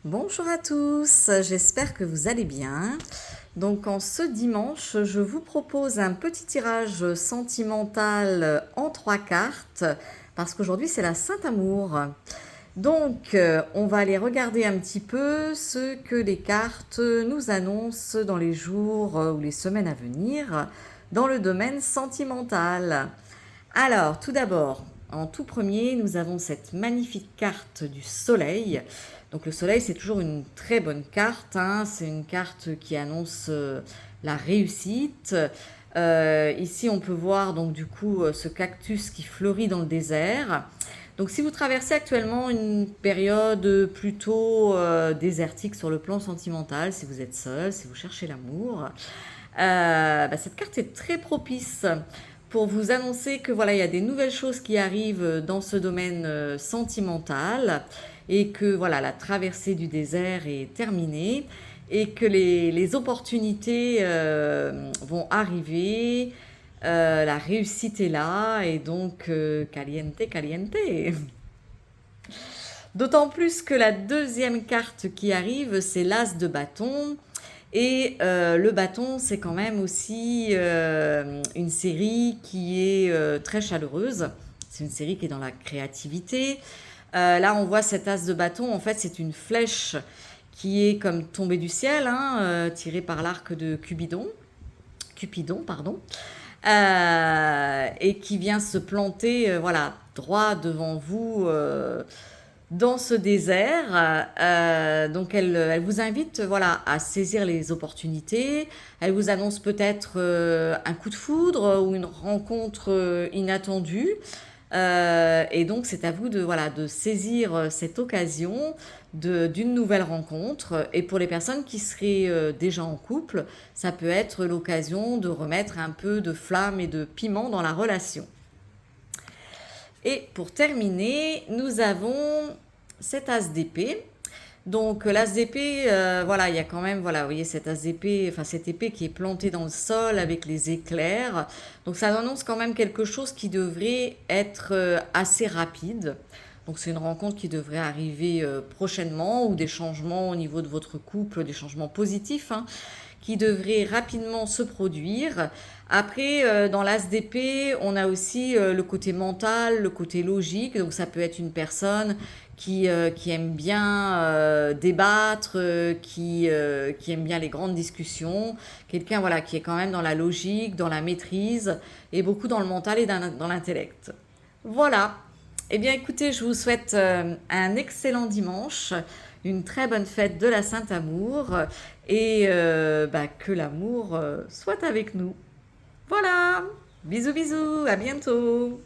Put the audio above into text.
Bonjour à tous, j'espère que vous allez bien. Donc en ce dimanche, je vous propose un petit tirage sentimental en 3 cartes parce qu'aujourd'hui c'est la Saint-Amour. Donc on va aller regarder un petit peu ce que les cartes nous annoncent dans les jours ou les semaines à venir dans le domaine sentimental. Alors tout d'abord, en tout premier, nous avons cette magnifique carte du soleil. Donc le soleil, c'est toujours une très bonne carte, hein. C'est une carte qui annonce la réussite. Ici, on peut voir donc du coup ce cactus qui fleurit dans le désert. Donc si vous traversez actuellement une période plutôt désertique sur le plan sentimental, si vous êtes seul, si vous cherchez l'amour, cette carte est très propice pour vous annoncer que voilà, il y a des nouvelles choses qui arrivent dans ce domaine sentimental et que voilà, la traversée du désert est terminée et que les opportunités vont arriver. La réussite est là et donc caliente, caliente. D'autant plus que la deuxième carte qui arrive, c'est l'As de bâton. Et le bâton, c'est quand même aussi une série qui est très chaleureuse. C'est une série qui est dans la créativité. Là, on voit cet as de bâton. En fait, c'est une flèche qui est comme tombée du ciel, hein, tirée par l'arc de Cupidon, pardon, et qui vient se planter, voilà, droit devant vous. Dans ce désert. Donc elle vous invite voilà, à saisir les opportunités. Elle vous annonce peut-être un coup de foudre ou une rencontre inattendue. Et donc c'est à vous de, voilà, de saisir cette occasion d'une nouvelle rencontre. Et pour les personnes qui seraient déjà en couple, ça peut être l'occasion de remettre un peu de flamme et de piment dans la relation. Et pour terminer, nous avons cet as d'épée. Donc l'as d'épée, voilà, il y a quand même, voilà, vous voyez cet as d'épée, enfin cette épée qui est plantée dans le sol avec les éclairs. Donc ça annonce quand même quelque chose qui devrait être assez rapide. Donc c'est une rencontre qui devrait arriver prochainement ou des changements au niveau de votre couple, des changements positifs, hein, qui devraient rapidement se produire. Après, dans l'as d'épée, on a aussi le côté mental, le côté logique. Donc ça peut être une personne qui aime bien débattre, qui aime bien les grandes discussions. Quelqu'un voilà, qui est quand même dans la logique, dans la maîtrise et beaucoup dans le mental et dans l'intellect. Voilà. Eh bien écoutez, je vous souhaite un excellent dimanche, une très bonne fête de la Saint-Amour et que l'amour soit avec nous. Voilà, bisous bisous, à bientôt.